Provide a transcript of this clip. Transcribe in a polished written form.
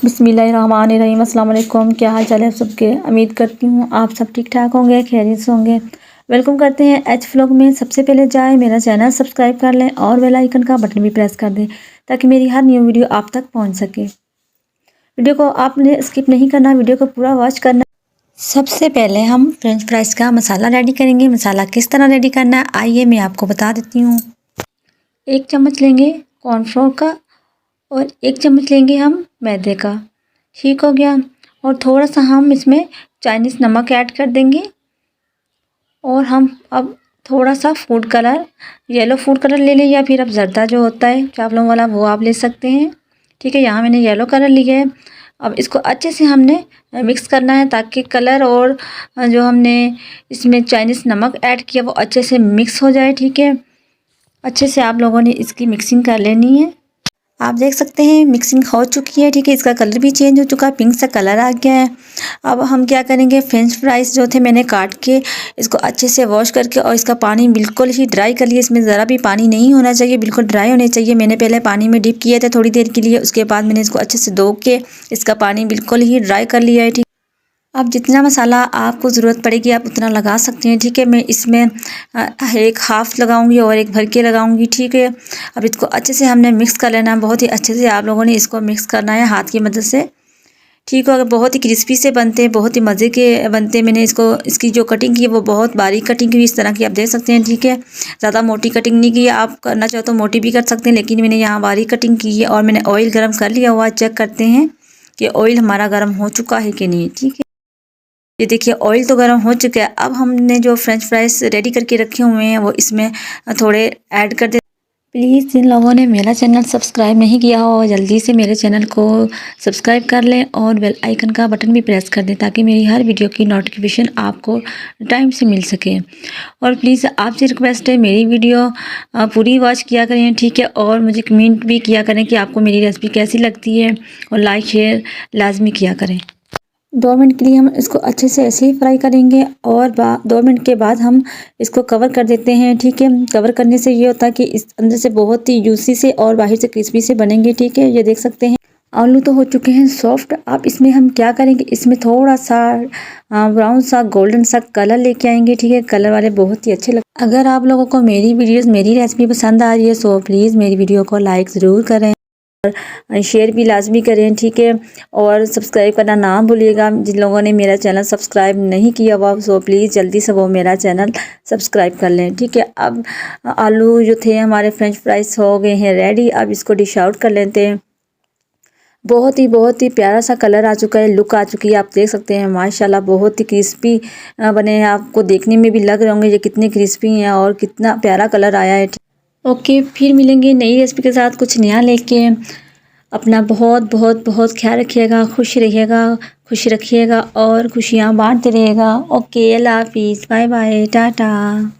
बिस्मिल्लाहिर्रहमानिर्रहीम। अस्सलाम वालेकुम। क्या हाल चाल है आप सबके? उम्मीद करती हूँ आप सब ठीक ठाक होंगे, खैरियत से होंगे। वेलकम करते हैं एच व्लॉग में। सबसे पहले जाए मेरा चैनल सब्सक्राइब कर लें और बेल आइकन का बटन भी प्रेस कर दें ताकि मेरी हर न्यू वीडियो आप तक पहुँच सके। वीडियो को आपने स्किप नहीं करना, वीडियो को पूरा वॉच करना। सबसे पहले हम फ्रेंच फ्राइज़ का मसाला रेडी करेंगे। मसाला किस तरह रेडी करना है आइए मैं आपको बता देती हूँ। 1 चम्मच लेंगे कॉर्नफ्लोर का और 1 चम्मच लेंगे हम मैदे का। ठीक हो गया। और थोड़ा सा हम इसमें चाइनीज़ नमक ऐड कर देंगे और हम अब थोड़ा सा food colour, yellow food colour ले लें या फिर अब जर्दा जो होता है चावलों वाला वो आप ले सकते हैं। ठीक है, यहाँ मैंने येलो कलर लिया है। अब इसको अच्छे से हमने मिक्स करना है ताकि कलर और जो हमने इसमें चाइनीज़ नमक ऐड किया वो अच्छे से मिक्स हो जाए। ठीक है, अच्छे से आप लोगों ने इसकी मिक्सिंग कर लेनी है। आप देख सकते हैं मिक्सिंग हो चुकी है। ठीक है, इसका कलर भी चेंज हो चुका है, पिंक सा कलर आ गया है। अब हम क्या करेंगे, फ्रेंच फ्राइज़ जो थे मैंने काट के इसको अच्छे से वॉश करके और इसका पानी बिल्कुल ही ड्राई कर लिया। इसमें ज़रा भी पानी नहीं होना चाहिए, बिल्कुल ड्राई होने चाहिए। मैंने पहले पानी में डिप किए थे थोड़ी देर के लिए, उसके बाद मैंने इसको अच्छे से धो के इसका पानी बिल्कुल ही ड्राई कर लिया है। ठीक, अब जितना मसाला आपको ज़रूरत पड़ेगी आप उतना लगा सकते हैं। ठीक है, मैं इसमें एक हाफ़ लगाऊंगी और एक भर के लगाऊंगी। ठीक है, अब इसको अच्छे से हमने मिक्स कर लेना है। बहुत ही अच्छे से आप लोगों ने इसको मिक्स करना है हाथ की मदद से। ठीक हो, अगर बहुत ही क्रिस्पी से बनते हैं, बहुत ही मज़े के बनते हैं। मैंने इसकी जो कटिंग की है वो बहुत बारीक कटिंग की, इस तरह की आप देख सकते हैं। ठीक है, ज़्यादा मोटी कटिंग नहीं की है, आप करना चाहो तो मोटी भी कर सकते हैं, लेकिन मैंने यहाँ बारीक कटिंग की है। और मैंने ऑयल गर्म कर लिया हुआ, चेक करते हैं कि ऑयल हमारा गर्म हो चुका है कि नहीं। ठीक है, ये देखिए ऑयल तो गर्म हो चुका है। अब हमने जो फ्रेंच फ्राइज़ रेडी करके रखे हुए हैं वो इसमें थोड़े ऐड कर दे। प्लीज़ जिन लोगों ने मेरा चैनल सब्सक्राइब नहीं किया हो जल्दी से मेरे चैनल को सब्सक्राइब कर लें और बेल आइकन का बटन भी प्रेस कर दें ताकि मेरी हर वीडियो की नोटिफिकेशन आपको टाइम से मिल सके। और प्लीज़ आपसे रिक्वेस्ट है मेरी वीडियो पूरी वॉच किया करें। ठीक है, और मुझे कमेंट भी किया करें कि आपको मेरी रेसिपी कैसी लगती है और लाइक शेयर लाजमी किया करें। 2 मिनट के लिए हम इसको अच्छे से ऐसे ही फ्राई करेंगे और 2 मिनट के बाद हम इसको कवर कर देते हैं। ठीक है, कवर करने से ये होता है कि इस अंदर से बहुत ही जूसी से और बाहर से क्रिस्पी से बनेंगे। ठीक है, ये देख सकते हैं आलू तो हो चुके हैं सॉफ्ट। अब इसमें हम क्या करेंगे, इसमें थोड़ा सा ब्राउन सा गोल्डन सा कलर लेके आएंगे। ठीक है, कलर वाले बहुत ही अच्छे लगते। अगर आप लोगों को मेरी वीडियोस मेरी रेसिपी पसंद आ रही है सो प्लीज़ मेरी वीडियो को लाइक ज़रूर करें और शेयर भी लाजमी करें। ठीक है, और सब्सक्राइब करना ना भूलिएगा। जिन लोगों ने मेरा चैनल सब्सक्राइब नहीं किया हुआ सो प्लीज़ जल्दी से वो मेरा चैनल सब्सक्राइब कर लें। ठीक है, अब आलू जो थे हमारे फ्रेंच फ्राइज़ हो गए हैं रेडी। अब इसको डिश आउट कर लेते हैं। बहुत ही प्यारा सा कलर आ चुका है, लुक आ चुकी है, आप देख सकते हैं माशाल्लाह बहुत ही क्रिस्पी बने हैं। आपको देखने में भी लग रहे होंगे ये कितने क्रिस्पी हैं और कितना प्यारा कलर आया है। ओके, फिर मिलेंगे नई रेसिपी के साथ कुछ नया लेके। अपना बहुत ख्याल रखिएगा, खुश रहिएगा, खुश रखिएगा और खुशियाँ बांटते रहिएगा। ओके, अल्लाह हाफिज़, बाय बाय, टाटा।